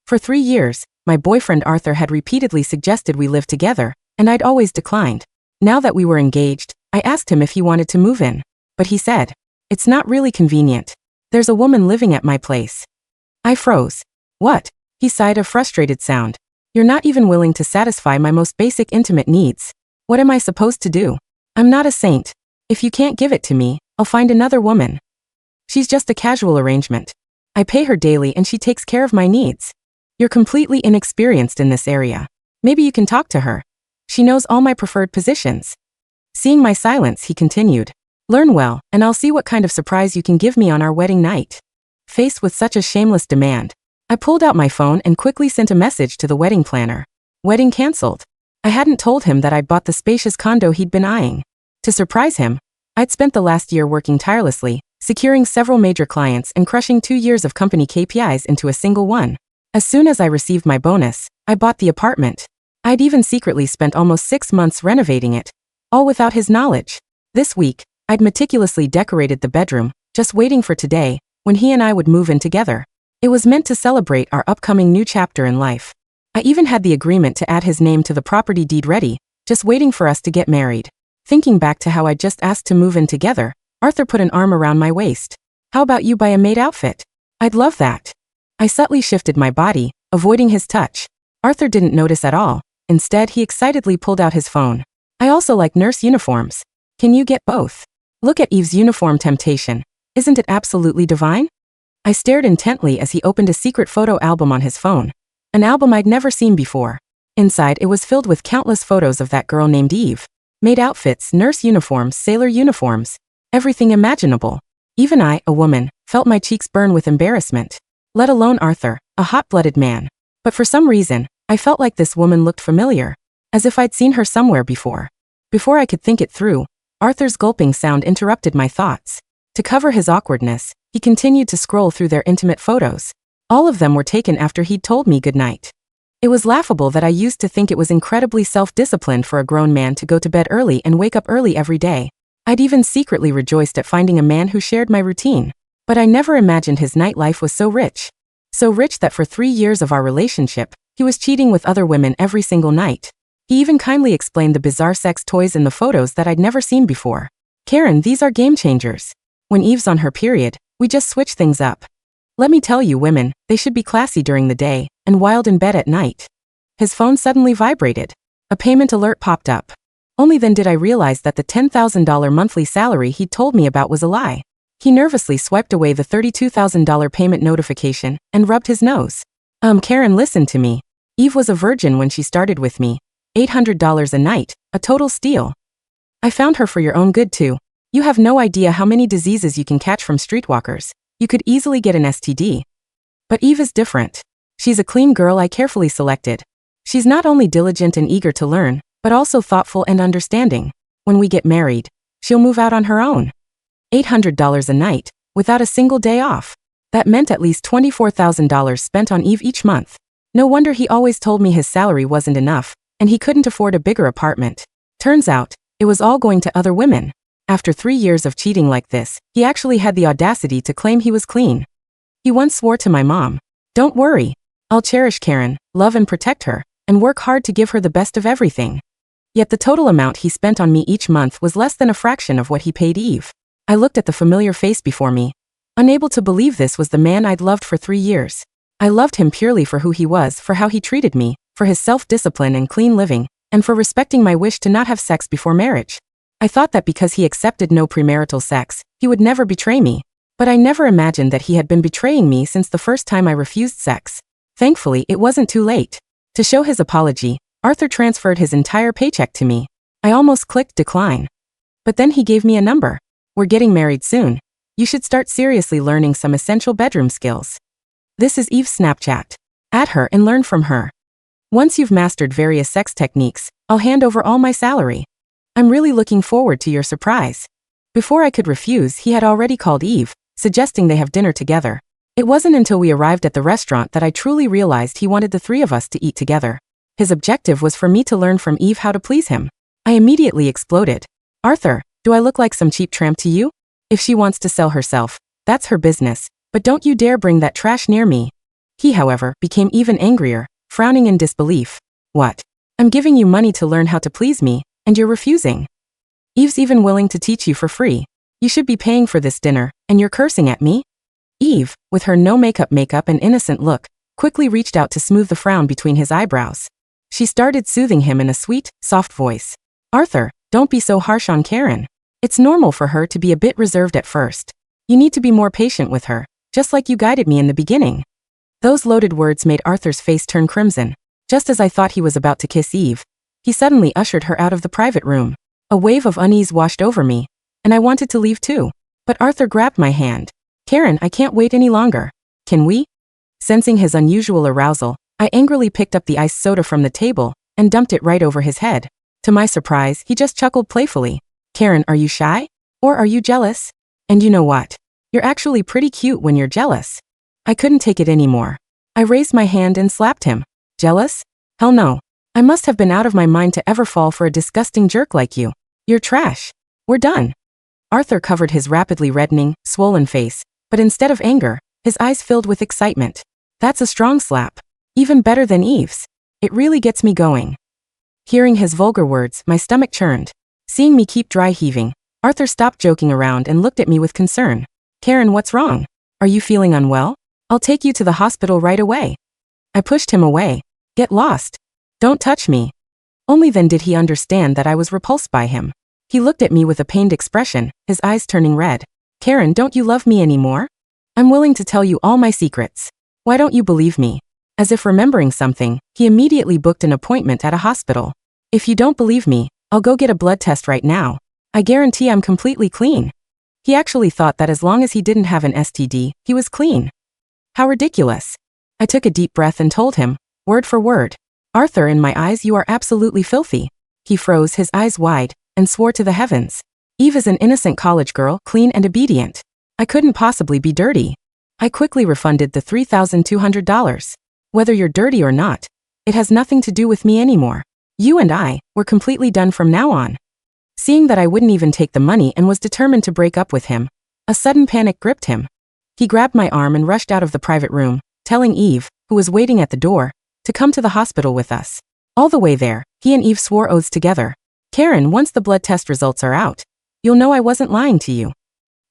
For 3 years, my boyfriend Arthur had repeatedly suggested we live together, and I'd always declined. Now that we were engaged, I asked him if he wanted to move in. But he said, "It's not really convenient. There's a woman living at my place." I froze. "What?" He sighed a frustrated sound. "You're not even willing to satisfy my most basic intimate needs. What am I supposed to do? I'm not a saint. If you can't give it to me, I'll find another woman. She's just a casual arrangement. I pay her daily and she takes care of my needs. You're completely inexperienced in this area. Maybe you can talk to her. She knows all my preferred positions." Seeing my silence, he continued, "Learn well, and I'll see what kind of surprise you can give me on our wedding night." Faced with such a shameless demand, I pulled out my phone and quickly sent a message to the wedding planner. Wedding cancelled. I hadn't told him that I'd bought the spacious condo he'd been eyeing. To surprise him, I'd spent the last year working tirelessly, securing several major clients and crushing 2 years of company KPIs into a single one. As soon as I received my bonus, I bought the apartment. I'd even secretly spent almost 6 months renovating it, all without his knowledge. This week, I'd meticulously decorated the bedroom, just waiting for today, when he and I would move in together. It was meant to celebrate our upcoming new chapter in life. I even had the agreement to add his name to the property deed ready, just waiting for us to get married. Thinking back to how I just asked to move in together, Arthur put an arm around my waist. "How about you buy a maid outfit? I'd love that." I subtly shifted my body, avoiding his touch. Arthur didn't notice at all. Instead, he excitedly pulled out his phone. "I also like nurse uniforms. Can you get both? Look at Eve's uniform temptation. Isn't it absolutely divine?" I stared intently as he opened a secret photo album on his phone. An album I'd never seen before. Inside, it was filled with countless photos of that girl named Eve. Maid outfits, nurse uniforms, sailor uniforms. Everything imaginable. Even I, a woman, felt my cheeks burn with embarrassment. Let alone Arthur, a hot-blooded man. But for some reason, I felt like this woman looked familiar, as if I'd seen her somewhere before. Before I could think it through, Arthur's gulping sound interrupted my thoughts. To cover his awkwardness, he continued to scroll through their intimate photos. All of them were taken after he'd told me goodnight. It was laughable that I used to think it was incredibly self-disciplined for a grown man to go to bed early and wake up early every day. I'd even secretly rejoiced at finding a man who shared my routine. But I never imagined his nightlife was so rich. So rich that for 3 years of our relationship, he was cheating with other women every single night. He even kindly explained the bizarre sex toys in the photos that I'd never seen before. "Karen, these are game changers. When Eve's on her period, we just switch things up. Let me tell you women, they should be classy during the day, and wild in bed at night." His phone suddenly vibrated. A payment alert popped up. Only then did I realize that the $10,000 monthly salary he'd told me about was a lie. He nervously swiped away the $32,000 payment notification and rubbed his nose. Karen, listen to me. Eve was a virgin when she started with me. $800 a night, a total steal. I found her for your own good too. You have no idea how many diseases you can catch from streetwalkers. You could easily get an STD. But Eve is different. She's a clean girl I carefully selected. She's not only diligent and eager to learn, but also thoughtful and understanding. When we get married, she'll move out on her own. $800 a night, without a single day off. That meant at least $24,000 spent on Eve each month. No wonder he always told me his salary wasn't enough, and he couldn't afford a bigger apartment. Turns out, it was all going to other women. After 3 years of cheating like this, he actually had the audacity to claim he was clean. He once swore to my mom, "Don't worry. I'll cherish Karen, love and protect her, and work hard to give her the best of everything." Yet the total amount he spent on me each month was less than a fraction of what he paid Eve. I looked at the familiar face before me, unable to believe this was the man I'd loved for 3 years. I loved him purely for who he was, for how he treated me, for his self-discipline and clean living, and for respecting my wish to not have sex before marriage. I thought that because he accepted no premarital sex, he would never betray me. But I never imagined that he had been betraying me since the first time I refused sex. Thankfully, it wasn't too late. To show his apology, Arthur transferred his entire paycheck to me. I almost clicked decline. But then he gave me a number. "We're getting married soon. You should start seriously learning some essential bedroom skills. This is Eve's Snapchat. Add her and learn from her. Once you've mastered various sex techniques, I'll hand over all my salary. I'm really looking forward to your surprise." Before I could refuse, he had already called Eve, suggesting they have dinner together. It wasn't until we arrived at the restaurant that I truly realized he wanted the 3 of us to eat together. His objective was for me to learn from Eve how to please him. I immediately exploded. "Arthur, do I look like some cheap tramp to you? If she wants to sell herself, that's her business, but don't you dare bring that trash near me." He, however, became even angrier, frowning in disbelief. What? I'm giving you money to learn how to please me, and you're refusing. Eve's even willing to teach you for free. You should be paying for this dinner, and you're cursing at me? Eve, with her no makeup and innocent look, quickly reached out to smooth the frown between his eyebrows. She started soothing him in a sweet, soft voice. Arthur, don't be so harsh on Karen. It's normal for her to be a bit reserved at first. You need to be more patient with her, just like you guided me in the beginning. Those loaded words made Arthur's face turn crimson. Just as I thought he was about to kiss Eve, he suddenly ushered her out of the private room. A wave of unease washed over me, and I wanted to leave too. But Arthur grabbed my hand. Karen, I can't wait any longer. Can we? Sensing his unusual arousal, I angrily picked up the iced soda from the table and dumped it right over his head. To my surprise, he just chuckled playfully. Karen, are you shy? Or are you jealous? And you know what? You're actually pretty cute when you're jealous. I couldn't take it anymore. I raised my hand and slapped him. Jealous? Hell no. I must have been out of my mind to ever fall for a disgusting jerk like you. You're trash. We're done. Arthur covered his rapidly reddening, swollen face, but instead of anger, his eyes filled with excitement. That's a strong slap. Even better than Eve's. It really gets me going. Hearing his vulgar words, my stomach churned. Seeing me keep dry heaving, Arthur stopped joking around and looked at me with concern. Karen, what's wrong? Are you feeling unwell? I'll take you to the hospital right away. I pushed him away. Get lost. Don't touch me. Only then did he understand that I was repulsed by him. He looked at me with a pained expression, his eyes turning red. Karen, don't you love me anymore? I'm willing to tell you all my secrets. Why don't you believe me? As if remembering something, he immediately booked an appointment at a hospital. If you don't believe me, I'll go get a blood test right now. I guarantee I'm completely clean. He actually thought that as long as he didn't have an STD, he was clean. How ridiculous. I took a deep breath and told him, word for word. Arthur, in my eyes you are absolutely filthy. He froze, his eyes wide, and swore to the heavens. Eve is an innocent college girl, clean and obedient. I couldn't possibly be dirty. I quickly refunded the $3,200. Whether you're dirty or not, it has nothing to do with me anymore. You and I, we're completely done from now on. Seeing that I wouldn't even take the money and was determined to break up with him, a sudden panic gripped him. He grabbed my arm and rushed out of the private room, telling Eve, who was waiting at the door, to come to the hospital with us. All the way there, he and Eve swore oaths together. Karen, once the blood test results are out, you'll know I wasn't lying to you.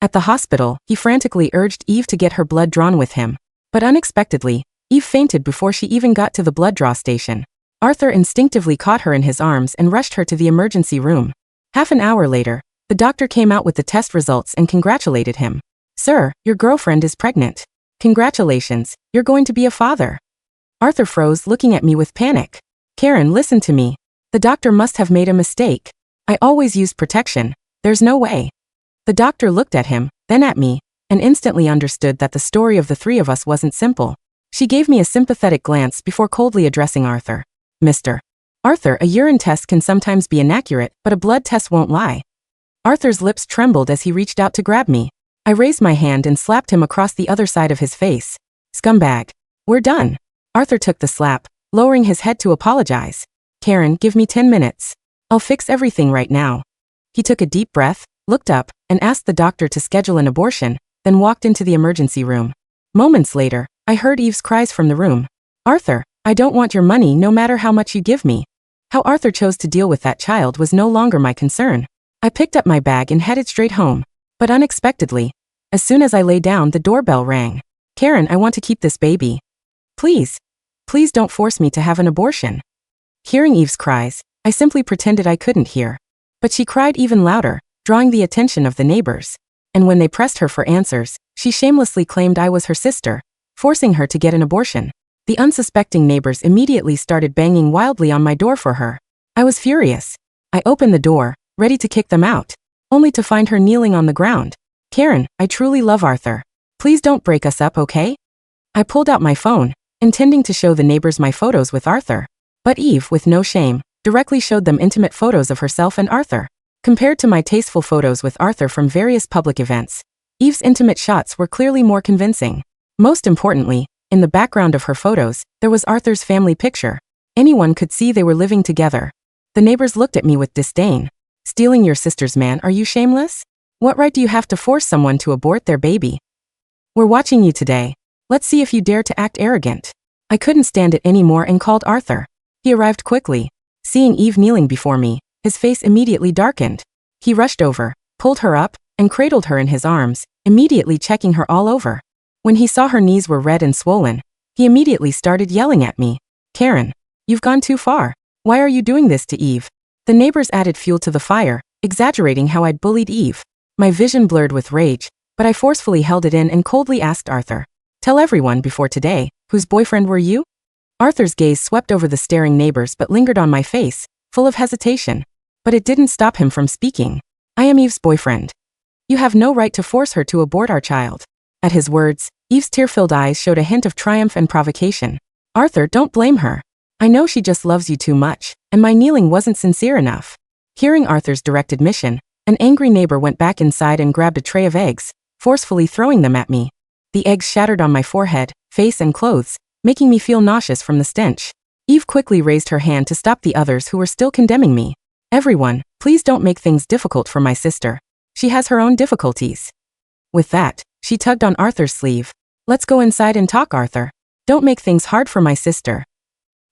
At the hospital, he frantically urged Eve to get her blood drawn with him. But unexpectedly, Eve fainted before she even got to the blood draw station. Arthur instinctively caught her in his arms and rushed her to the emergency room. Half an hour later, the doctor came out with the test results and congratulated him. Sir, your girlfriend is pregnant. Congratulations, you're going to be a father. Arthur froze, looking at me with panic. Karen, listen to me. The doctor must have made a mistake. I always used protection. There's no way. The doctor looked at him, then at me, and instantly understood that the story of the three of us wasn't simple. She gave me a sympathetic glance before coldly addressing Arthur. Mr. Arthur, a urine test can sometimes be inaccurate, but a blood test won't lie. Arthur's lips trembled as he reached out to grab me. I raised my hand and slapped him across the other side of his face. Scumbag. We're done. Arthur took the slap, lowering his head to apologize. Karen, give me 10 minutes. I'll fix everything right now. He took a deep breath, looked up, and asked the doctor to schedule an abortion, then walked into the emergency room. Moments later, I heard Eve's cries from the room. Arthur, I don't want your money no matter how much you give me. How Arthur chose to deal with that child was no longer my concern. I picked up my bag and headed straight home. But unexpectedly, as soon as I lay down, the doorbell rang. Karen, I want to keep this baby. Please don't force me to have an abortion. Hearing Eve's cries, I simply pretended I couldn't hear. But she cried even louder, drawing the attention of the neighbors. And when they pressed her for answers, she shamelessly claimed I was her sister, forcing her to get an abortion. The unsuspecting neighbors immediately started banging wildly on my door for her. I was furious. I opened the door, ready to kick them out, only to find her kneeling on the ground. Karen, I truly love Arthur. Please don't break us up, okay? I pulled out my phone, intending to show the neighbors my photos with Arthur. But Eve, with no shame, directly showed them intimate photos of herself and Arthur. Compared to my tasteful photos with Arthur from various public events, Eve's intimate shots were clearly more convincing. Most importantly, in the background of her photos, there was Arthur's family picture. Anyone could see they were living together. The neighbors looked at me with disdain. Stealing your sister's man, are you shameless? What right do you have to force someone to abort their baby? We're watching you today. Let's see if you dare to act arrogant. I couldn't stand it anymore and called Arthur. He arrived quickly. Seeing Eve kneeling before me, his face immediately darkened. He rushed over, pulled her up, and cradled her in his arms, immediately checking her all over. When he saw her knees were red and swollen, he immediately started yelling at me. Karen, you've gone too far. Why are you doing this to Eve? The neighbors added fuel to the fire, exaggerating how I'd bullied Eve. My vision blurred with rage, but I forcefully held it in and coldly asked Arthur, tell everyone before today, whose boyfriend were you? Arthur's gaze swept over the staring neighbors but lingered on my face, full of hesitation. But it didn't stop him from speaking. I am Eve's boyfriend. You have no right to force her to abort our child. At his words, Eve's tear-filled eyes showed a hint of triumph and provocation. Arthur, don't blame her. I know she just loves you too much, and my kneeling wasn't sincere enough. Hearing Arthur's direct admission, an angry neighbor went back inside and grabbed a tray of eggs, forcefully throwing them at me. The eggs shattered on my forehead, face and clothes, making me feel nauseous from the stench. Eve quickly raised her hand to stop the others who were still condemning me. Everyone, please don't make things difficult for my sister. She has her own difficulties. With that, she tugged on Arthur's sleeve. Let's go inside and talk, Arthur. Don't make things hard for my sister.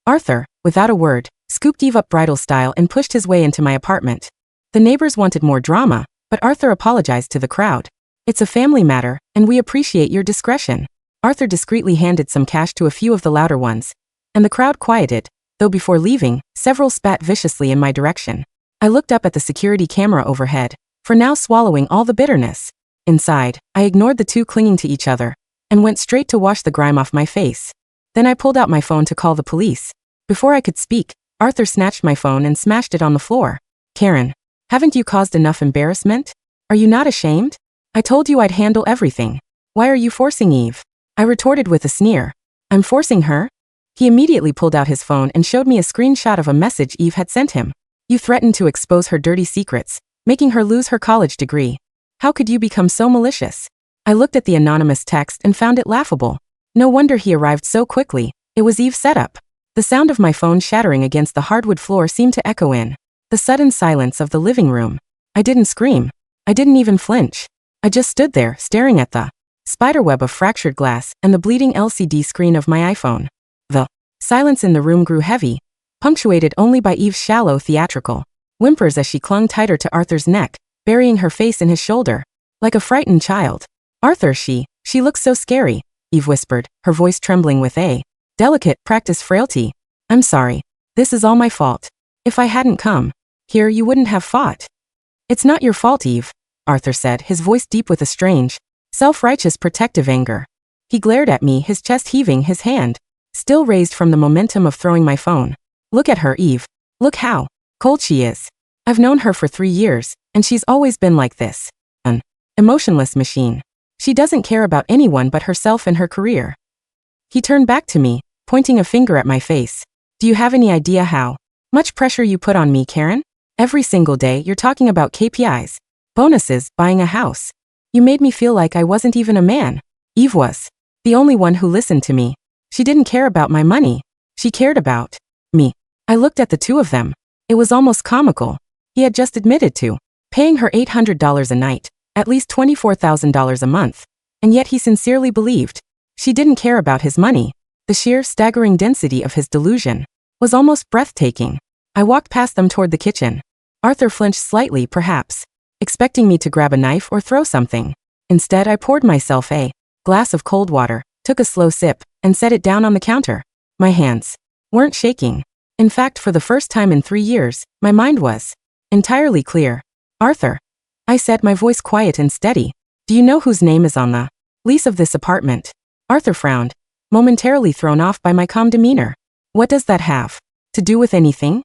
Arthur, without a word, scooped Eve up bridal style and pushed his way into my apartment. The neighbors wanted more drama, but Arthur apologized to the crowd. It's a family matter, and we appreciate your discretion. Arthur discreetly handed some cash to a few of the louder ones, and the crowd quieted, though before leaving, several spat viciously in my direction. I looked up at the security camera overhead, for now swallowing all the bitterness. Inside, I ignored the two clinging to each other, and went straight to wash the grime off my face. Then I pulled out my phone to call the police. Before I could speak, Arthur snatched my phone and smashed it on the floor. Karen, haven't you caused enough embarrassment? Are you not ashamed? I told you I'd handle everything. Why are you forcing Eve? I retorted with a sneer. I'm forcing her? He immediately pulled out his phone and showed me a screenshot of a message Eve had sent him. You threatened to expose her dirty secrets, making her lose her college degree. How could you become so malicious? I looked at the anonymous text and found it laughable. No wonder he arrived so quickly. It was Eve's setup. The sound of my phone shattering against the hardwood floor seemed to echo in the sudden silence of the living room. I didn't scream. I didn't even flinch. I just stood there, staring at the spiderweb of fractured glass and the bleeding LCD screen of my iPhone. The silence in the room grew heavy, punctuated only by Eve's shallow theatrical whimpers as she clung tighter to Arthur's neck, burying her face in his shoulder. Like a frightened child. Arthur, she looks so scary, Eve whispered, her voice trembling with a delicate, practiced frailty. I'm sorry. This is all my fault. If I hadn't come here, you wouldn't have fought. It's not your fault, Eve, Arthur said, his voice deep with a strange, self-righteous protective anger. He glared at me, his chest heaving, his hand still raised from the momentum of throwing my phone. Look at her, Eve. Look how cold she is. I've known her for 3 years, and she's always been like this. An emotionless machine. She doesn't care about anyone but herself and her career. He turned back to me, pointing a finger at my face. Do you have any idea how much pressure you put on me, Karen? Every single day you're talking about KPIs, bonuses, buying a house. You made me feel like I wasn't even a man. Eve was the only one who listened to me. She didn't care about my money. She cared about me. I looked at the two of them. It was almost comical. He had just admitted to paying her $800 a night, at least $24,000 a month. And yet he sincerely believed she didn't care about his money. The sheer, staggering density of his delusion was almost breathtaking. I walked past them toward the kitchen. Arthur flinched slightly, perhaps expecting me to grab a knife or throw something. Instead, I poured myself a glass of cold water, took a slow sip, and set it down on the counter. My hands weren't shaking. In fact, for the first time in 3 years, my mind was entirely clear. Arthur, I said, my voice quiet and steady. Do you know whose name is on the lease of this apartment? Arthur frowned, momentarily thrown off by my calm demeanor. What does that have to do with anything?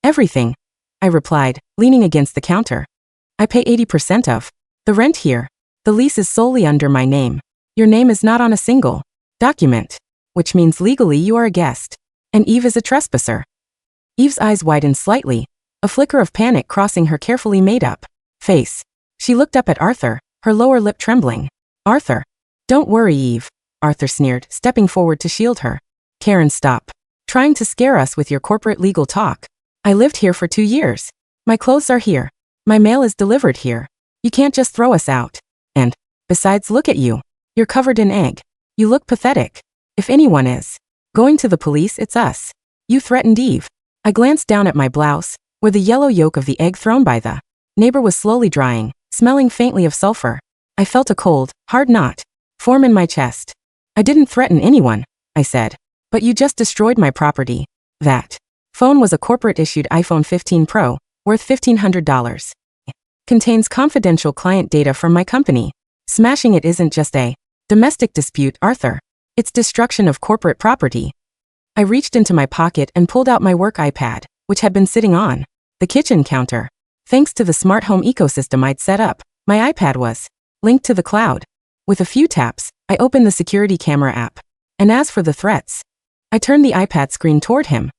Everything, I replied, leaning against the counter. I pay 80% of the rent here. The lease is solely under my name. Your name is not on a single document, which means legally you are a guest, and Eve is a trespasser. Eve's eyes widened slightly, a flicker of panic crossing her carefully made-up face. She looked up at Arthur, her lower lip trembling. Arthur. Don't worry, Eve, Arthur sneered, stepping forward to shield her. Karen, stop trying to scare us with your corporate legal talk. I lived here for 2 years. My clothes are here. My mail is delivered here. You can't just throw us out. And, besides, look at you. You're covered in egg. You look pathetic. If anyone is going to the police, it's us. You threatened Eve. I glanced down at my blouse, where the yellow yolk of the egg thrown by the neighbor was slowly drying, smelling faintly of sulfur. I felt a cold, hard knot form in my chest. I didn't threaten anyone, I said. But you just destroyed my property. That phone was a corporate-issued iPhone 15 Pro, worth $1,500. Contains confidential client data from my company. Smashing it isn't just a domestic dispute, Arthur. It's destruction of corporate property. I reached into my pocket and pulled out my work iPad, which had been sitting on the kitchen counter. Thanks to the smart home ecosystem I'd set up, my iPad was linked to the cloud. With a few taps, I opened the security camera app. And as for the threats, I turned the iPad screen toward him.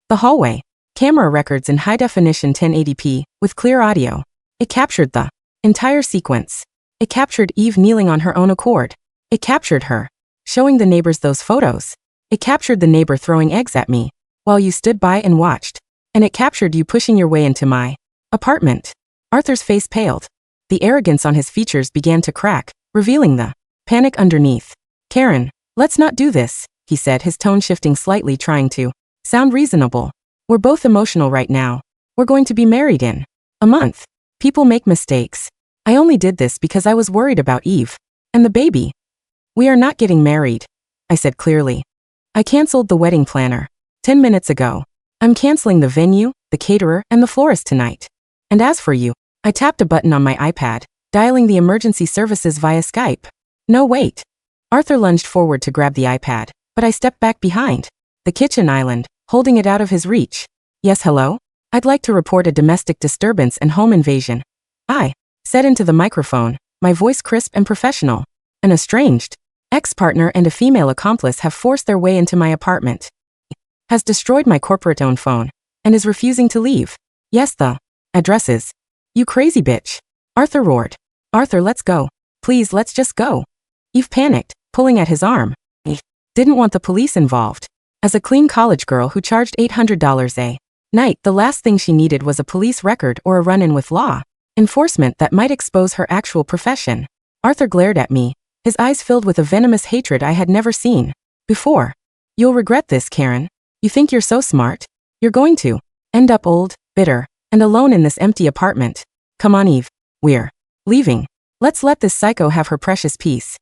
The hallway. Camera records in high-definition 1080p, with clear audio. It captured the entire sequence. It captured Eve kneeling on her own accord. It captured her showing the neighbors those photos. It captured the neighbor throwing eggs at me, while you stood by and watched. And it captured you pushing your way into my apartment. Arthur's face paled. The arrogance on his features began to crack, revealing the panic underneath. Karen, let's not do this, he said, his tone shifting slightly, trying to sound reasonable. We're both emotional right now. We're going to be married in a month. People make mistakes. I only did this because I was worried about Eve and the baby. We are not getting married, I said clearly. I canceled the wedding planner 10 minutes ago. I'm canceling the venue, the caterer, and the florist tonight. And as for you, I tapped a button on my iPad, dialing the emergency services via Skype. No, wait. Arthur lunged forward to grab the iPad, but I stepped back behind the kitchen island, holding it out of his reach. Yes, hello? I'd like to report a domestic disturbance and home invasion. I said into the microphone, my voice crisp and professional. An estranged ex-partner and a female accomplice have forced their way into my apartment. Has destroyed my corporate-owned phone and is refusing to leave. Yes, the addresses. You crazy bitch. Arthur roared. Arthur, let's go. Please, let's just go. Eve panicked, pulling at his arm. Didn't want the police involved. As a clean college girl who charged $800 a night, the last thing she needed was a police record or a run-in with law enforcement that might expose her actual profession. Arthur glared at me, his eyes filled with a venomous hatred I had never seen before. You'll regret this, Karen. You think you're so smart? You're going to end up old, bitter, and alone in this empty apartment. Come on, Eve. We're leaving. Let's let this psycho have her precious peace.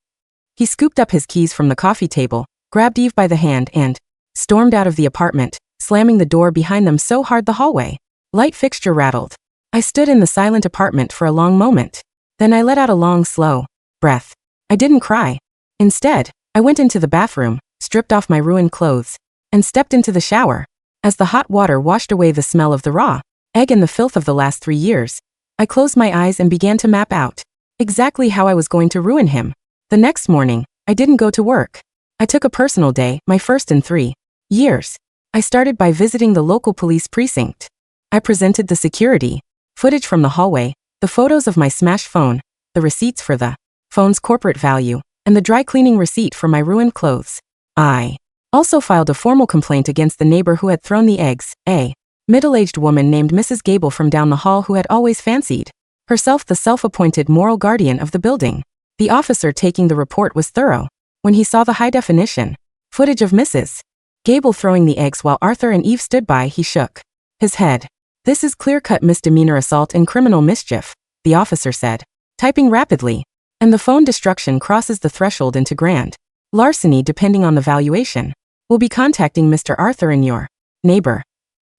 He scooped up his keys from the coffee table, grabbed Eve by the hand, and stormed out of the apartment, slamming the door behind them so hard the hallway light fixture rattled. I stood in the silent apartment for a long moment. Then I let out a long, slow breath. I didn't cry. Instead, I went into the bathroom, stripped off my ruined clothes, and stepped into the shower. As the hot water washed away the smell of the raw egg and the filth of the last 3 years, I closed my eyes and began to map out exactly how I was going to ruin him. The next morning, I didn't go to work. I took a personal day, my first in 3 years. I started by visiting the local police precinct. I presented the security footage from the hallway, the photos of my smashed phone, the receipts for the phone's corporate value, and the dry cleaning receipt for my ruined clothes. I also filed a formal complaint against the neighbor who had thrown the eggs, a middle-aged woman named Mrs. Gable from down the hall who had always fancied herself the self-appointed moral guardian of the building. The officer taking the report was thorough. When he saw the high-definition footage of Mrs. Gable throwing the eggs while Arthur and Eve stood by, he shook his head. This is clear-cut misdemeanor assault and criminal mischief, the officer said, typing rapidly. And the phone destruction crosses the threshold into grand larceny depending on the valuation. We'll be contacting Mr. Arthur and your neighbor.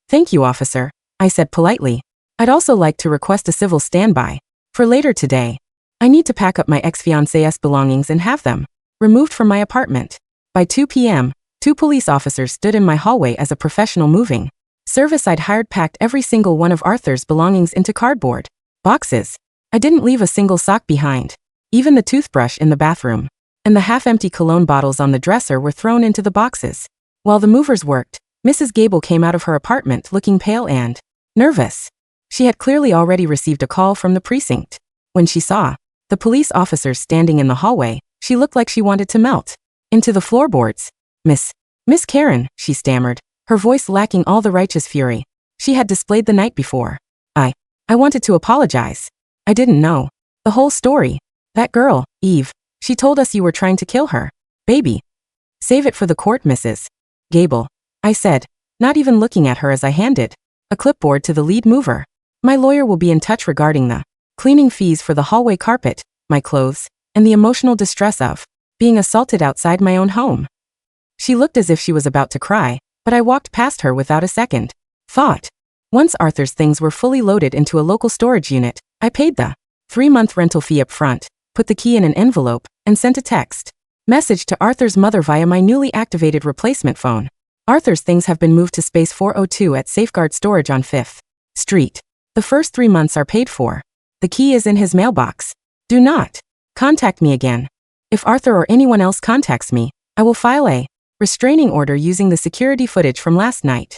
Thank you, officer, I said politely. I'd also like to request a civil standby for later today. I need to pack up my ex-fiancé's belongings and have them removed from my apartment. By 2 p.m., 2 police officers stood in my hallway as a professional moving service I'd hired packed every single one of Arthur's belongings into cardboard boxes. I didn't leave a single sock behind. Even the toothbrush in the bathroom and the half-empty cologne bottles on the dresser were thrown into the boxes. While the movers worked, Mrs. Gable came out of her apartment looking pale and nervous. She had clearly already received a call from the precinct. When she saw the police officers standing in the hallway, she looked like she wanted to melt into the floorboards. Miss Karen, she stammered, her voice lacking all the righteous fury she had displayed the night before. I wanted to apologize. I didn't know the whole story. That girl, Eve, she told us you were trying to kill her. Baby. Save it for the court, Mrs. Gable. I said, not even looking at her as I handed a clipboard to the lead mover. My lawyer will be in touch regarding the cleaning fees for the hallway carpet, my clothes, and the emotional distress of being assaulted outside my own home. She looked as if she was about to cry, but I walked past her without a second thought. Once Arthur's things were fully loaded into a local storage unit, I paid the 3-month rental fee up front, put the key in an envelope, and sent a text message to Arthur's mother via my newly activated replacement phone. Arthur's things have been moved to space 402 at Safeguard Storage on 5th Street. The first 3 months are paid for. The key is in his mailbox. Do not contact me again. If Arthur or anyone else contacts me, I will file a restraining order using the security footage from last night.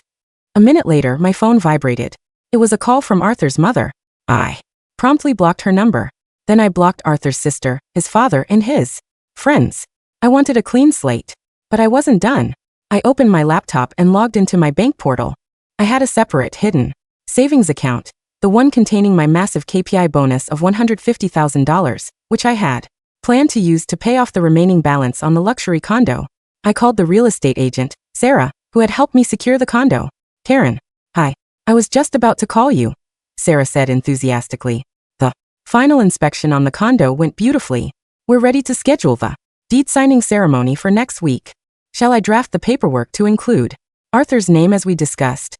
A minute later, my phone vibrated. It was a call from Arthur's mother. I promptly blocked her number. Then I blocked Arthur's sister, his father, and his friends. I wanted a clean slate. But I wasn't done. I opened my laptop and logged into my bank portal. I had a separate, hidden savings account, the one containing my massive KPI bonus of $150,000, which I had planned to use to pay off the remaining balance on the luxury condo. I called the real estate agent, Sarah, who had helped me secure the condo. Karen. Hi. I was just about to call you, Sarah said enthusiastically. The final inspection on the condo went beautifully. We're ready to schedule the deed signing ceremony for next week. Shall I draft the paperwork to include Arthur's name as we discussed?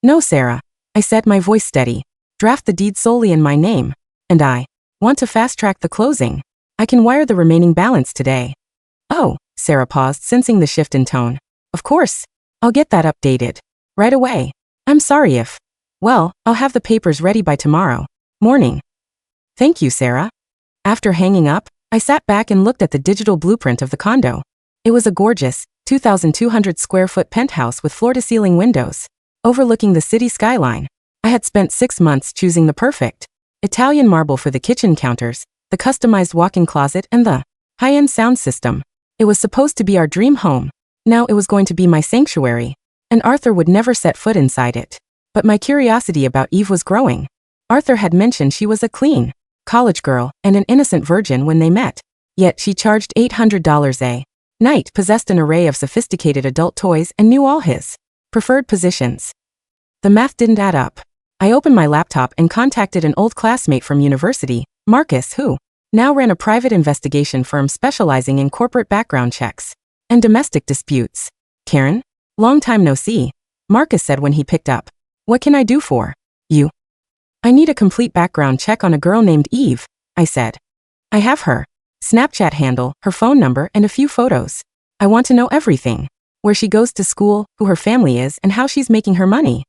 No, Sarah, I said, my voice steady. Draft the deed solely in my name. And I want to fast-track the closing. I can wire the remaining balance today. Oh, Sarah paused, sensing the shift in tone. Of course. I'll get that updated right away. I'm sorry if. Well, I'll have the papers ready by tomorrow morning. Thank you, Sarah. After hanging up, I sat back and looked at the digital blueprint of the condo. It was a gorgeous, 2,200 square foot penthouse with floor-to-ceiling windows, overlooking the city skyline. I had spent 6 months choosing the perfect Italian marble for the kitchen counters, the customized walk-in closet, and the high-end sound system. It was supposed to be our dream home. Now it was going to be my sanctuary. And Arthur would never set foot inside it. But my curiosity about Eve was growing. Arthur had mentioned she was a clean college girl and an innocent virgin when they met. Yet she charged $800 a night, possessed an array of sophisticated adult toys, and knew all his preferred positions. The math didn't add up. I opened my laptop and contacted an old classmate from university, Marcus, who now ran a private investigation firm specializing in corporate background checks and domestic disputes. Karen? Long time no see, Marcus said when he picked up. What can I do for you? I need a complete background check on a girl named Eve, I said. I have her Snapchat handle, her phone number, and a few photos. I want to know everything. Where she goes to school, who her family is, and how she's making her money.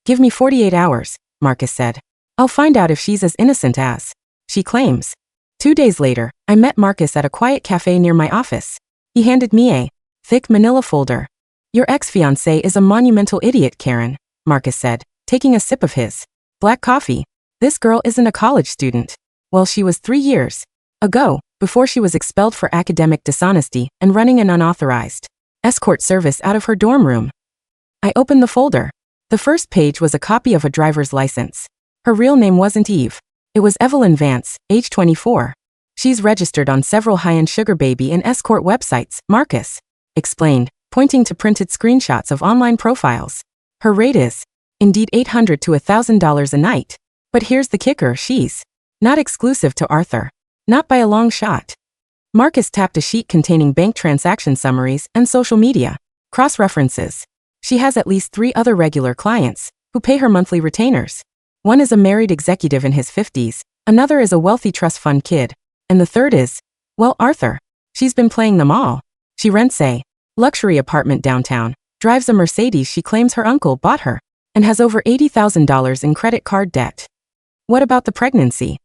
Give me 48 hours, Marcus said. I'll find out if she's as innocent as she claims. 2 days later, I met Marcus at a quiet cafe near my office. He handed me a thick manila folder. Your ex-fiancé is a monumental idiot, Karen, Marcus said, taking a sip of his black coffee. This girl isn't a college student. Well, she was 3 years ago, before she was expelled for academic dishonesty and running an unauthorized escort service out of her dorm room. I opened the folder. The first page was a copy of a driver's license. Her real name wasn't Eve. It was Evelyn Vance, age 24. She's registered on several high-end sugar baby and escort websites, Marcus explained, pointing to printed screenshots of online profiles. Her rate is, indeed, $800 to $1,000 a night. But here's the kicker, she's not exclusive to Arthur. Not by a long shot. Marcus tapped a sheet containing bank transaction summaries and social media cross-references. She has at least 3 other regular clients who pay her monthly retainers. One is a married executive in his 50s, another is a wealthy trust fund kid, and the third is, well, Arthur. She's been playing them all. She rents a luxury apartment downtown, drives a Mercedes she claims her uncle bought her, and has over $80,000 in credit card debt. What about the pregnancy?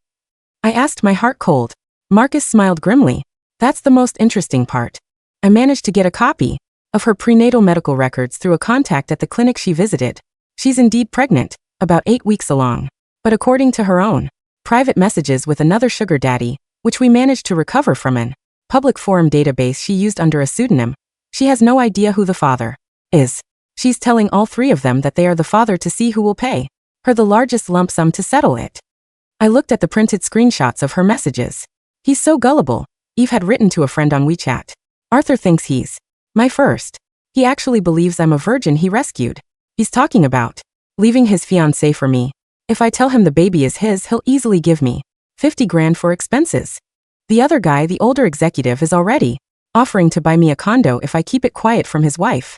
I asked, my heart cold. Marcus smiled grimly. That's the most interesting part. I managed to get a copy of her prenatal medical records through a contact at the clinic she visited. She's indeed pregnant, about 8 weeks along. But according to her own private messages with another sugar daddy, which we managed to recover from an public forum database she used under a pseudonym, she has no idea who the father is. She's telling all 3 of them that they are the father to see who will pay her the largest lump sum to settle it. I looked at the printed screenshots of her messages. He's so gullible, Eve had written to a friend on WeChat. Arthur thinks he's my first. He actually believes I'm a virgin he rescued. He's talking about leaving his fiancée for me. If I tell him the baby is his, he'll easily give me 50 grand for expenses. The other guy, the older executive, is already offering to buy me a condo if I keep it quiet from his wife.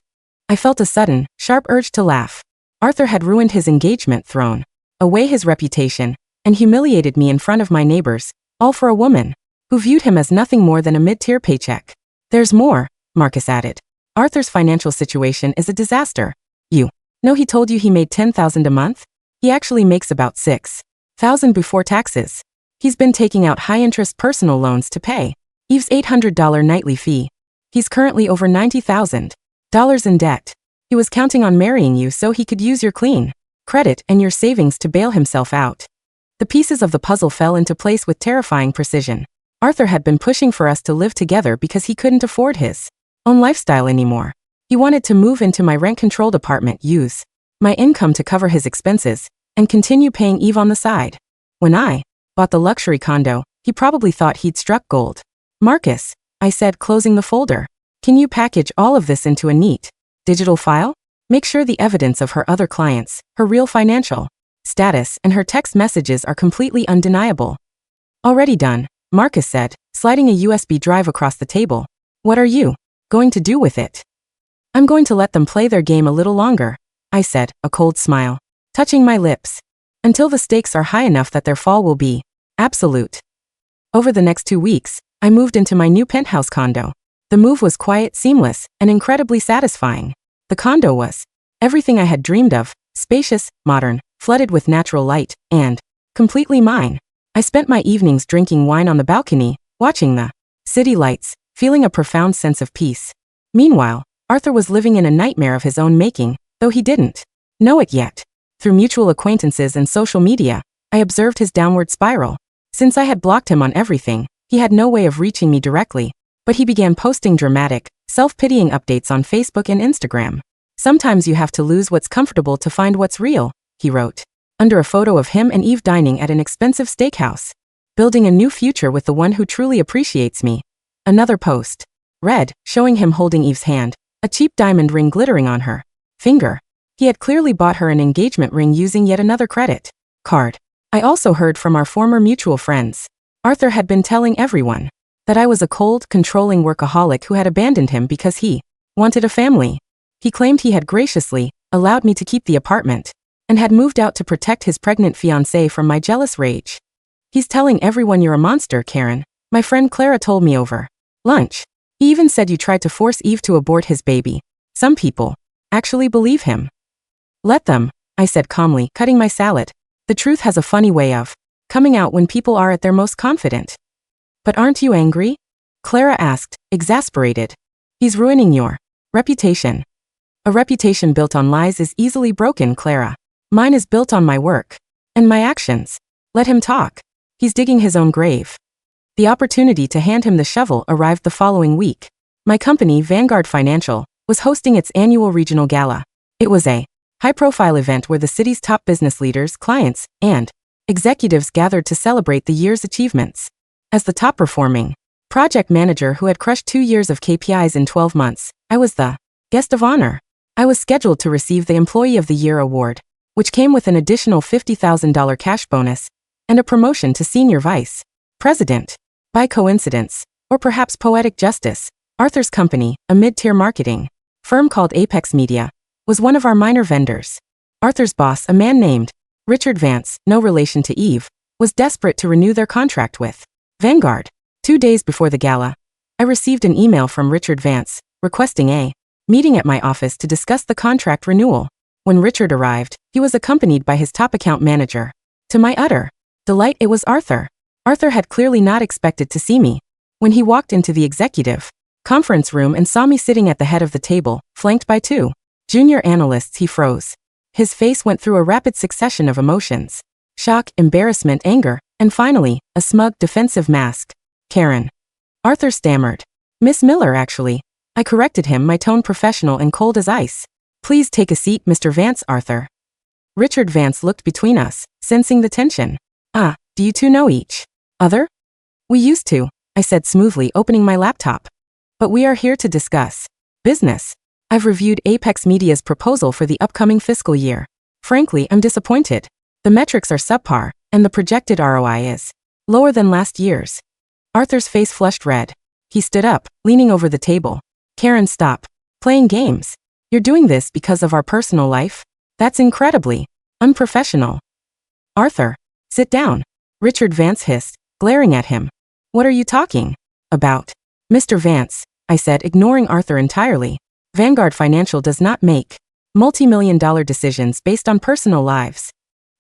I felt a sudden, sharp urge to laugh. Arthur had ruined his engagement, thrown away his reputation, and humiliated me in front of my neighbors, all for a woman who viewed him as nothing more than a mid-tier paycheck. There's more, Marcus added. Arthur's financial situation is a disaster. You know he told you he made $10,000 a month? He actually makes about $6,000 before taxes. He's been taking out high-interest personal loans to pay Eve's $800 nightly fee. He's currently over $90,000 in debt. He was counting on marrying you so he could use your clean credit and your savings to bail himself out. The pieces of the puzzle fell into place with terrifying precision. Arthur had been pushing for us to live together because he couldn't afford his own lifestyle anymore. He wanted to move into my rent-controlled apartment, use my income to cover his expenses, and continue paying Eve on the side. When I bought the luxury condo, he probably thought he'd struck gold. Marcus, I said, closing the folder, can you package all of this into a neat digital file? Make sure the evidence of her other clients, her real financial status, and her text messages are completely undeniable. Already done, Marcus said, sliding a USB drive across the table. What are you going to do with it? I'm going to let them play their game a little longer, I said, a cold smile touching my lips, until the stakes are high enough that their fall will be absolute. Over the next 2 weeks, I moved into my new penthouse condo. The move was quiet, seamless, and incredibly satisfying. The condo was everything I had dreamed of, spacious, modern, flooded with natural light, and completely mine. I spent my evenings drinking wine on the balcony, watching the city lights, feeling a profound sense of peace. Meanwhile, Arthur was living in a nightmare of his own making, though he didn't know it yet. Through mutual acquaintances and social media, I observed his downward spiral. Since I had blocked him on everything, he had no way of reaching me directly, but he began posting dramatic, self-pitying updates on Facebook and Instagram. Sometimes you have to lose what's comfortable to find what's real, he wrote, under a photo of him and Eve dining at an expensive steakhouse. Building a new future with the one who truly appreciates me. Another post read, showing him holding Eve's hand, a cheap diamond ring glittering on her finger. He had clearly bought her an engagement ring using yet another credit card. I also heard from our former mutual friends. Arthur had been telling everyone that I was a cold, controlling workaholic who had abandoned him because he wanted a family. He claimed he had graciously allowed me to keep the apartment and had moved out to protect his pregnant fiancée from my jealous rage. He's telling everyone you're a monster, Karen. My friend Clara told me over lunch. He even said you tried to force Eve to abort his baby. Some people actually believe him. Let them, I said calmly, cutting my salad. The truth has a funny way of coming out when people are at their most confident. But aren't you angry? Clara asked, exasperated. He's ruining your reputation. A reputation built on lies is easily broken, Clara. Mine is built on my work and my actions. Let him talk. He's digging his own grave. The opportunity to hand him the shovel arrived the following week. My company, Vanguard Financial, was hosting its annual regional gala. It was a high-profile event where the city's top business leaders, clients, and executives gathered to celebrate the year's achievements. As the top-performing project manager who had crushed 2 years of KPIs in 12 months, I was the guest of honor. I was scheduled to receive the Employee of the Year award, which came with an additional $50,000 cash bonus and a promotion to Senior Vice President. By coincidence, or perhaps poetic justice, Arthur's company, a mid-tier marketing firm called Apex Media, was one of our minor vendors. Arthur's boss, a man named Richard Vance, no relation to Eve, was desperate to renew their contract with Vanguard. 2 days before the gala, I received an email from Richard Vance, requesting a meeting at my office to discuss the contract renewal. When Richard arrived, he was accompanied by his top account manager. To my utter delight, it was Arthur. Arthur had clearly not expected to see me. When he walked into the executive conference room and saw me sitting at the head of the table, flanked by 2 junior analysts, he froze. His face went through a rapid succession of emotions. Shock, embarrassment, anger, and finally, a smug, defensive mask. Karen. Arthur stammered. Miss Miller, actually. I corrected him, my tone professional and cold as ice. Please take a seat, Mr. Vance, Arthur. Richard Vance looked between us, sensing the tension. Ah, do you two know each other? We used to, I said smoothly, opening my laptop. But we are here to discuss business. I've reviewed Apex Media's proposal for the upcoming fiscal year. Frankly, I'm disappointed. The metrics are subpar, and the projected ROI is lower than last year's. Arthur's face flushed red. He stood up, leaning over the table. Karen, stop playing games. You're doing this because of our personal life? That's incredibly unprofessional. Arthur, sit down. Richard Vance hissed, glaring at him. What are you talking about? Mr. Vance, I said, ignoring Arthur entirely. Vanguard Financial does not make multi-million-dollar decisions based on personal lives.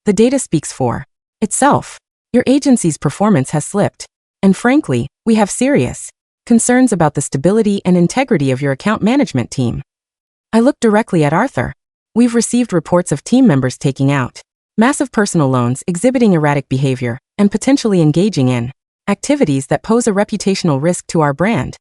The data speaks for itself. Your agency's performance has slipped. And frankly, we have serious concerns about the stability and integrity of your account management team. I looked directly at Arthur. We've received reports of team members taking out massive personal loans, exhibiting erratic behavior, and potentially engaging in activities that pose a reputational risk to our brand.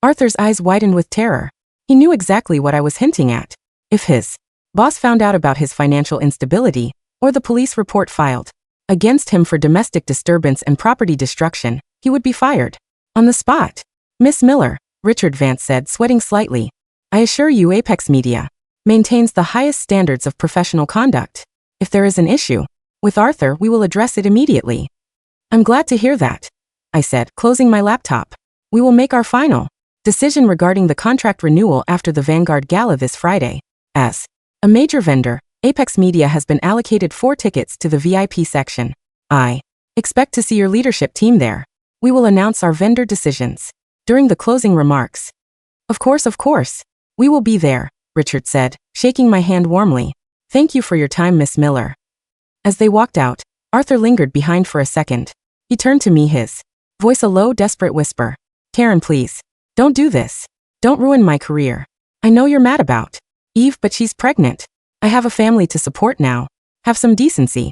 Arthur's eyes widened with terror. He knew exactly what I was hinting at. If his boss found out about his financial instability, or the police report filed against him for domestic disturbance and property destruction, he would be fired on the spot. Miss Miller, Richard Vance said, sweating slightly, I assure you Apex Media maintains the highest standards of professional conduct. If there is an issue with Arthur, we will address it immediately. I'm glad to hear that, I said, closing my laptop. We will make our final decision regarding the contract renewal after the Vanguard Gala this Friday. As a major vendor, Apex Media has been allocated 4 tickets to the VIP section. I expect to see your leadership team there. We will announce our vendor decisions during the closing remarks. Of course. We will be there, Richard said, shaking my hand warmly. Thank you for your time, Miss Miller. As they walked out, Arthur lingered behind for a second. He turned to me, his voice a low, desperate whisper. Karen, please. Don't do this. Don't ruin my career. I know you're mad about Eve, but she's pregnant. I have a family to support now. Have some decency.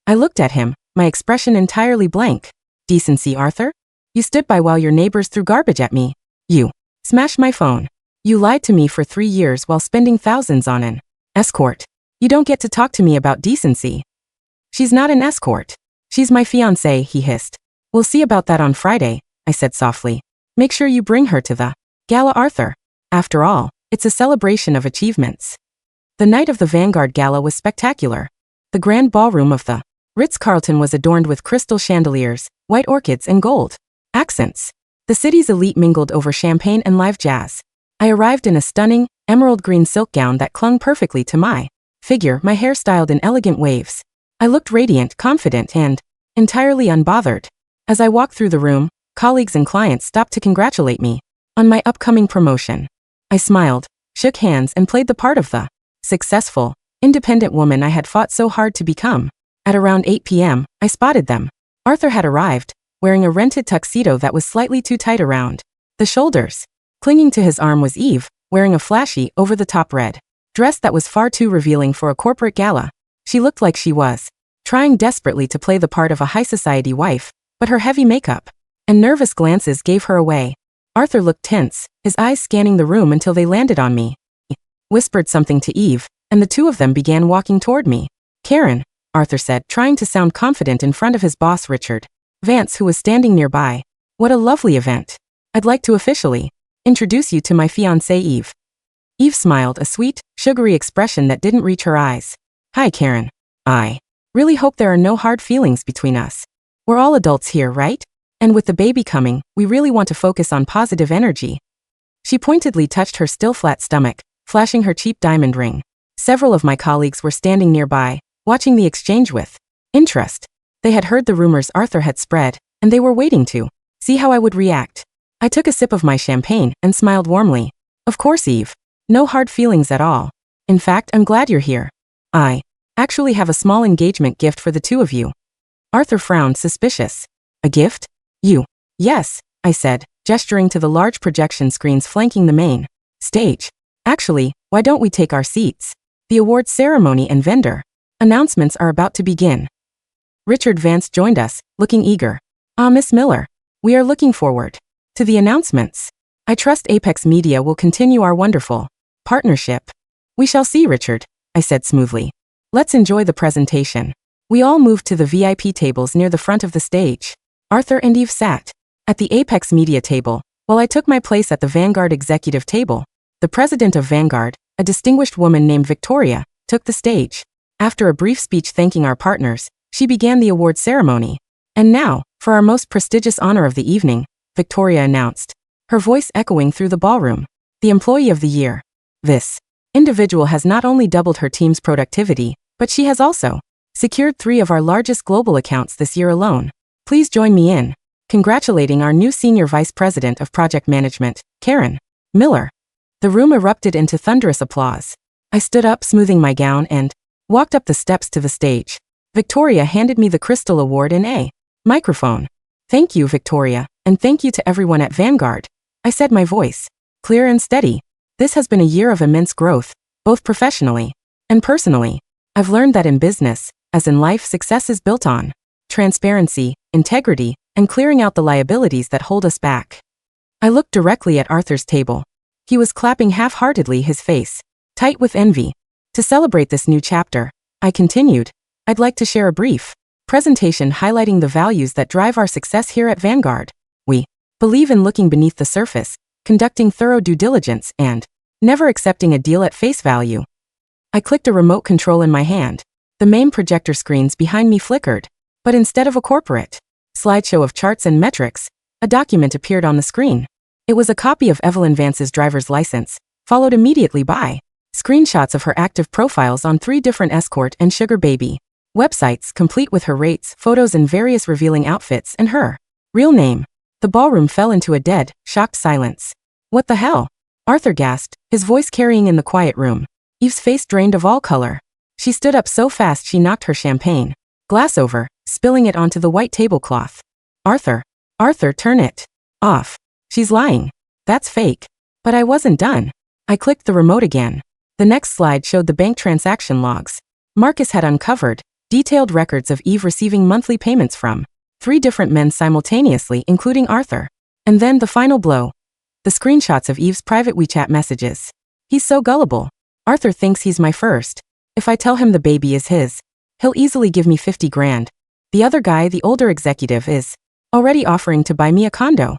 I looked at him, my expression entirely blank. Decency, Arthur? You stood by while your neighbors threw garbage at me. You smashed my phone. You lied to me for 3 years while spending thousands on an escort. You don't get to talk to me about decency. She's not an escort. She's my fiancée, he hissed. We'll see about that on Friday, I said softly. Make sure you bring her to the gala, Arthur. After all, it's a celebration of achievements. The night of the Vanguard Gala was spectacular. The grand ballroom of the Ritz-Carlton was adorned with crystal chandeliers, white orchids, and gold accents. The city's elite mingled over champagne and live jazz. I arrived in a stunning, emerald green silk gown that clung perfectly to my figure, my hair styled in elegant waves. I looked radiant, confident, and entirely unbothered. As I walked through the room, colleagues and clients stopped to congratulate me on my upcoming promotion. I smiled, shook hands, and played the part of the successful, independent woman I had fought so hard to become. At around 8 p.m., I spotted them. Arthur had arrived, wearing a rented tuxedo that was slightly too tight around the shoulders. Clinging to his arm was Eve, wearing a flashy, over-the-top red dress that was far too revealing for a corporate gala. She looked like she was trying desperately to play the part of a high-society wife, but her heavy makeup and nervous glances gave her away. Arthur looked tense, his eyes scanning the room until they landed on me. He whispered something to Eve, and the two of them began walking toward me. Karen, Arthur said, trying to sound confident in front of his boss Richard Vance, who was standing nearby. What a lovely event. I'd like to officially introduce you to my fiancée Eve. Eve smiled, a sweet, sugary expression that didn't reach her eyes. Hi, Karen. I really hope there are no hard feelings between us. We're all adults here, right? And with the baby coming, we really want to focus on positive energy. She pointedly touched her still flat stomach, flashing her cheap diamond ring. Several of my colleagues were standing nearby, watching the exchange with interest. They had heard the rumors Arthur had spread, and they were waiting to see how I would react. I took a sip of my champagne and smiled warmly. Of course, Eve. No hard feelings at all. In fact, I'm glad you're here. I actually have a small engagement gift for the two of you. Arthur frowned, suspicious. A gift? You? Yes, I said, gesturing to the large projection screens flanking the main stage. Actually, why don't we take our seats? The awards ceremony and vendor announcements are about to begin. Richard Vance joined us, looking eager. Miss Miller, we are looking forward to the announcements. I trust Apex Media will continue our wonderful partnership. We shall see, Richard, I said smoothly. Let's enjoy the presentation. We all moved to the VIP tables near the front of the stage. Arthur and Eve sat at the Apex Media table, While I took my place at the Vanguard executive table, the president of Vanguard, a distinguished woman named Victoria, took the stage. After a brief speech thanking our partners, she began the award ceremony. And now, for our most prestigious honor of the evening, Victoria announced, her voice echoing through the ballroom, the Employee of the Year. This individual has not only doubled her team's productivity, but she has also secured 3 of our largest global accounts this year alone. Please join me in congratulating our new Senior Vice President of Project Management, Karen Miller. The room erupted into thunderous applause. I stood up, smoothing my gown, and walked up the steps to the stage. Victoria handed me the Crystal Award in a microphone. Thank you, Victoria, and thank you to everyone at Vanguard, I said, my voice clear and steady. This has been a year of immense growth, both professionally and personally. I've learned that in business, as in life, success is built on transparency, integrity, and clearing out the liabilities that hold us back. I looked directly at Arthur's table. He was clapping half-heartedly, his face tight with envy. To celebrate this new chapter, I continued, I'd like to share a brief presentation highlighting the values that drive our success here at Vanguard. We believe in looking beneath the surface, conducting thorough due diligence, and never accepting a deal at face value. I clicked a remote control in my hand. The main projector screens behind me flickered, but instead of a corporate slideshow of charts and metrics, a document appeared on the screen. It was a copy of Evelyn Vance's driver's license, followed immediately by screenshots of her active profiles on 3 different escort and sugar baby websites, complete with her rates, photos in various revealing outfits, and her real name. The ballroom fell into a dead, shocked silence. What the hell? Arthur gasped, his voice carrying in the quiet room. Eve's face drained of all color. She stood up so fast she knocked her champagne glass over, spilling it onto the white tablecloth. Arthur, turn it off. She's lying. That's fake. But I wasn't done. I clicked the remote again. The next slide showed the bank transaction logs. Marcus had uncovered detailed records of Eve receiving monthly payments from 3 different men simultaneously, including Arthur. And then the final blow. The screenshots of Eve's private WeChat messages. He's so gullible. Arthur thinks he's my first. If I tell him the baby is his, he'll easily give me 50 grand. The other guy, the older executive, is already offering to buy me a condo.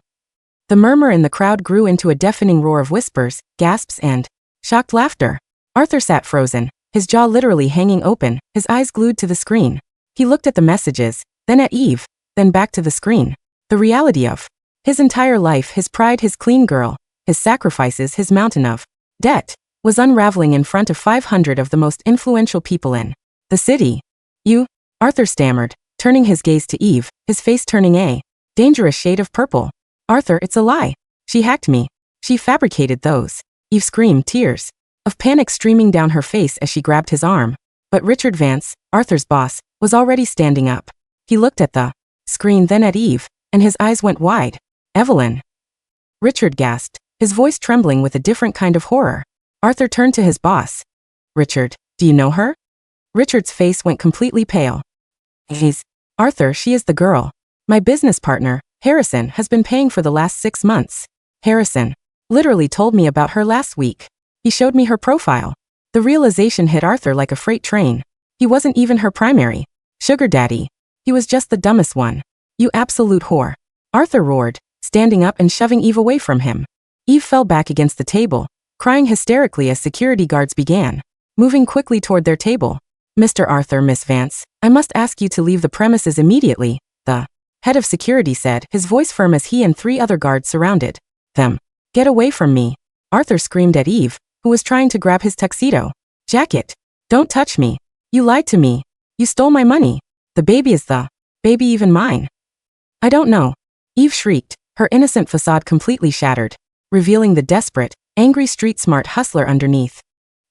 The murmur in the crowd grew into a deafening roar of whispers, gasps, and shocked laughter. Arthur sat frozen, his jaw literally hanging open, his eyes glued to the screen. He looked at the messages, then at Eve, then back to the screen. The reality of his entire life, his pride, his clean girl, his sacrifices, his mountain of debt, was unraveling in front of 500 of the most influential people in the city. You? Arthur stammered, turning his gaze to Eve, his face turning a dangerous shade of purple. Arthur, it's a lie. She hacked me. She fabricated those. Eve screamed, tears of panic streaming down her face as she grabbed his arm. But Richard Vance, Arthur's boss, was already standing up. He looked at the screen, then at Eve, and his eyes went wide. Evelyn. Richard gasped, his voice trembling with a different kind of horror. Arthur turned to his boss. Richard, do you know her? Richard's face went completely pale. Arthur, she is the girl. My business partner, Harrison, has been paying for the last 6 months. Harrison literally told me about her last week. He showed me her profile. The realization hit Arthur like a freight train. He wasn't even her primary sugar daddy. He was just the dumbest one. You absolute whore. Arthur roared, standing up and shoving Eve away from him. Eve fell back against the table, crying hysterically as security guards began moving quickly toward their table. Mr. Arthur, Miss Vance, I must ask you to leave the premises immediately, the head of security said, his voice firm as he and 3 other guards surrounded them. Get away from me. Arthur screamed at Eve, who was trying to grab his tuxedo jacket. Don't touch me. You lied to me. You stole my money. The baby is the baby even mine. I don't know. Eve shrieked, her innocent facade completely shattered, revealing the desperate, angry street-smart hustler underneath.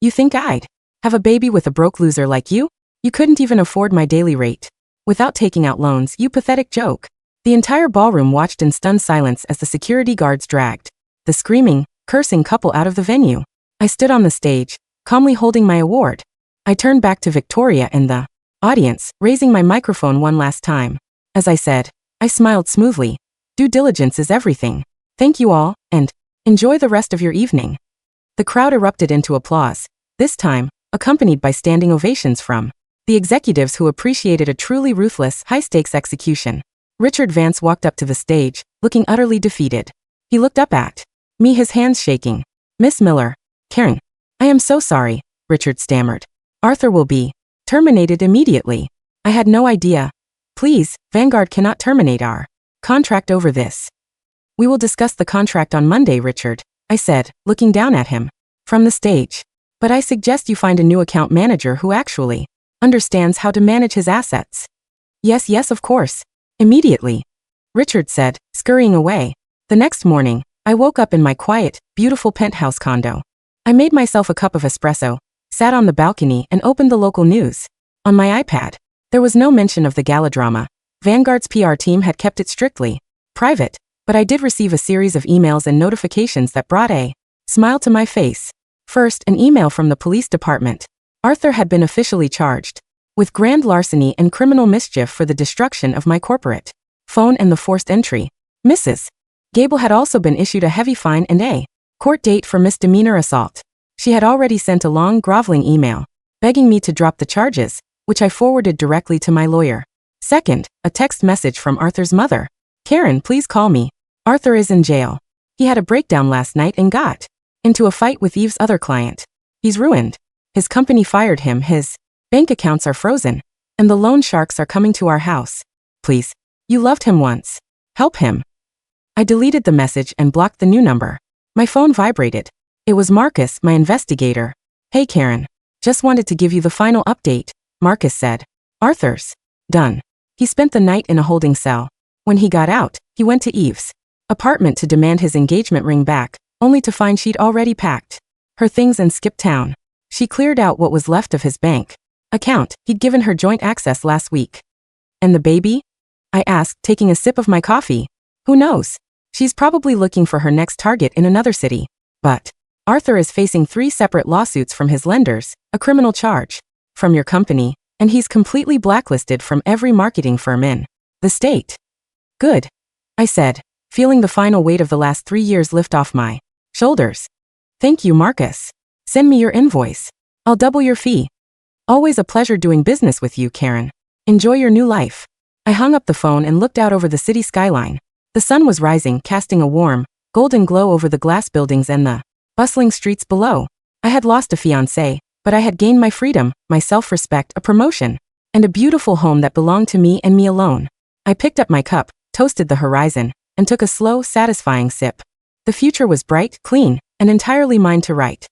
You think I'd have a baby with a broke loser like you? You couldn't even afford my daily rate without taking out loans, you pathetic joke. The entire ballroom watched in stunned silence as the security guards dragged the screaming, cursing couple out of the venue. I stood on the stage, calmly holding my award. I turned back to Victoria and the audience, raising my microphone one last time. As I said, I smiled smoothly. Due diligence is everything. Thank you all, and enjoy the rest of your evening. The crowd erupted into applause, this time accompanied by standing ovations from the executives who appreciated a truly ruthless, high-stakes execution. Richard Vance walked up to the stage, looking utterly defeated. He looked up at me, his hands shaking. Miss Miller. Karen. I am so sorry, Richard stammered. Arthur will be terminated immediately. I had no idea. Please, Vanguard cannot terminate our contract over this. We will discuss the contract on Monday, Richard, I said, looking down at him from the stage. But I suggest you find a new account manager who actually understands how to manage his assets. Yes, of course. Immediately, Richard said, scurrying away. The next morning, I woke up in my quiet, beautiful penthouse condo. I made myself a cup of espresso, sat on the balcony and opened the local news. On my iPad, there was no mention of the gala drama. Vanguard's PR team had kept it strictly private, but I did receive a series of emails and notifications that brought a smile to my face. First, an email from the police department. Arthur had been officially charged with grand larceny and criminal mischief for the destruction of my corporate phone and the forced entry. Mrs. Gable had also been issued a heavy fine and a court date for misdemeanor assault. She had already sent a long, groveling email, begging me to drop the charges, which I forwarded directly to my lawyer. Second, a text message from Arthur's mother. Karen, please call me. Arthur is in jail. He had a breakdown last night and got into a fight with Eve's other client. He's ruined. His company fired him, his bank accounts are frozen, and the loan sharks are coming to our house. Please. You loved him once. Help him. I deleted the message and blocked the new number. My phone vibrated. It was Marcus, my investigator. Hey Karen. Just wanted to give you the final update, Marcus said. Arthur's done. He spent the night in a holding cell. When he got out, he went to Eve's apartment to demand his engagement ring back, only to find she'd already packed her things and skipped town. She cleared out what was left of his bank account. He'd given her joint access last week. And the baby? I asked, taking a sip of my coffee. Who knows? She's probably looking for her next target in another city. But Arthur is facing 3 separate lawsuits from his lenders, a criminal charge from your company, and he's completely blacklisted from every marketing firm in the state. Good, I said, feeling the final weight of the last 3 years lift off my shoulders. Thank you, Marcus. Send me your invoice. I'll double your fee. Always a pleasure doing business with you, Karen. Enjoy your new life. I hung up the phone and looked out over the city skyline. The sun was rising, casting a warm, golden glow over the glass buildings and the bustling streets below. I had lost a fiancé, but I had gained my freedom, my self-respect, a promotion, and a beautiful home that belonged to me and me alone. I picked up my cup, toasted the horizon, and took a slow, satisfying sip. The future was bright, clean, and entirely mine to write.